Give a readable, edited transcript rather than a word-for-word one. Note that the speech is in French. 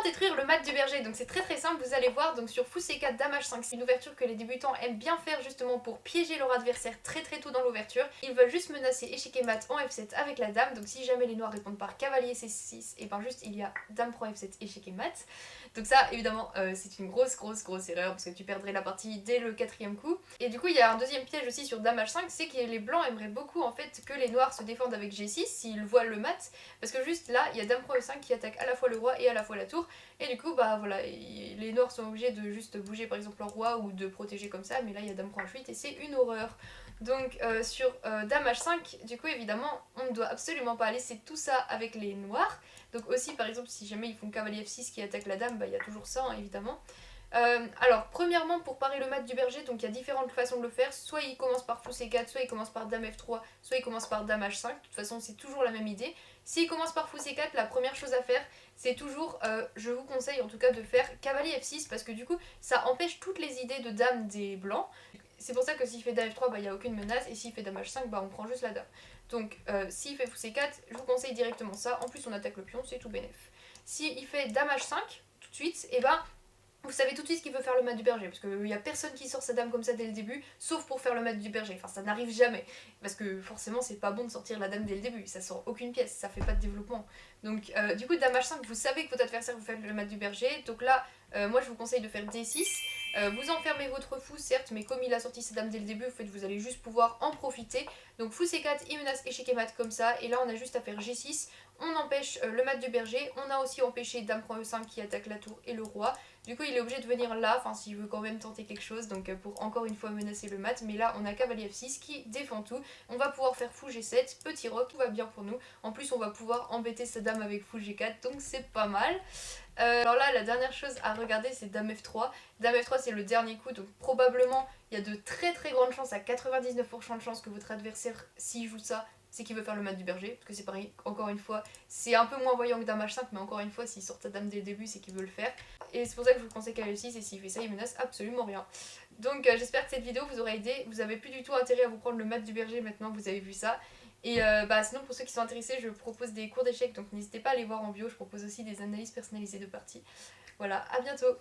détruire le mat du berger, donc c'est très simple, vous allez voir. Donc sur fou C4 dame H5, c'est une ouverture que les débutants aiment bien faire justement pour piéger leur adversaire très tôt dans l'ouverture. Ils veulent juste menacer échec et mat en F7 avec la dame, donc si jamais les noirs répondent par cavalier C6, et ben juste il y a dame prend F7 échec et mat. Donc ça évidemment c'est une grosse erreur parce que tu perdrais la partie dès le 4e coup. Et du coup il y a un deuxième piège aussi sur dame H5, c'est que les blancs aimeraient beaucoup en fait que les noirs se défendent avec G6 s'ils voient le mat, parce que juste là il y a dame prend E5 qui attaque à la fois le roi et à la fois la tour, et du coup bah voilà, les noirs sont obligés de juste bouger par exemple leur roi ou de protéger comme ça, mais là il y a dame prend H8 et c'est une horreur. Donc sur dame H5, du coup évidemment on ne doit absolument pas laisser tout ça avec les noirs. Donc aussi par exemple si jamais ils font cavalier F6 qui attaque la dame, bah il y a toujours ça hein, évidemment. Alors premièrement pour parer le mat du berger, donc il y a différentes façons de le faire, soit il commence par fou C4, soit il commence par dame F3, soit il commence par dame H5, de toute façon c'est toujours la même idée. S'il commence par fou C4, la première chose à faire c'est toujours, je vous conseille en tout cas de faire cavalier F6, parce que du coup ça empêche toutes les idées de dame des blancs. C'est pour ça que s'il fait dame F3, bah il n'y a aucune menace, et s'il fait dame H5, bah on prend juste la dame. Donc s'il fait fou C4, je vous conseille directement ça, en plus on attaque le pion, c'est tout bénef. S'il fait dame H5, tout de suite, et bah vous savez tout de suite qu'il veut faire le mat du berger, parce qu'il n'y a personne qui sort sa dame comme ça dès le début, sauf pour faire le mat du berger. Enfin, ça n'arrive jamais, parce que forcément, c'est pas bon de sortir la dame dès le début, ça sort aucune pièce, ça fait pas de développement. Donc, du coup, dame H5, vous savez que votre adversaire vous fait le mat du berger, donc là, moi je vous conseille de faire D6. Vous enfermez votre fou, certes, mais comme il a sorti sa dame dès le début, en fait, vous allez juste pouvoir en profiter. Donc, fou C4, il menace échec et mat comme ça, et là, on a juste à faire G6. On empêche le mat du berger, on a aussi empêché dame prend E5 qui attaque la tour et le roi. Du coup il est obligé de venir là, enfin s'il veut quand même tenter quelque chose, donc pour encore une fois menacer le mat, mais là on a cavalier F6 qui défend tout. On va pouvoir faire fou G7, petit roc, tout va bien pour nous. En plus on va pouvoir embêter sa dame avec fou G4, donc c'est pas mal. Alors là la dernière chose à regarder c'est dame F3. Dame F3 c'est le dernier coup, donc probablement il y a de très grandes chances, à 99% de chances que votre adversaire s'il joue ça, c'est qu'il veut faire le mat du berger, parce que c'est pareil, encore une fois, c'est un peu moins voyant que dame H5, mais encore une fois, s'il sort sa dame dès le début, c'est qu'il veut le faire. Et c'est pour ça que je vous conseille cavalier 6, et s'il fait ça, il menace absolument rien. Donc j'espère que cette vidéo vous aura aidé, vous avez plus du tout intérêt à vous prendre le mat du berger maintenant que vous avez vu ça. Et sinon pour ceux qui sont intéressés, je propose des cours d'échecs, donc n'hésitez pas à aller voir en bio, je propose aussi des analyses personnalisées de parties. Voilà, à bientôt.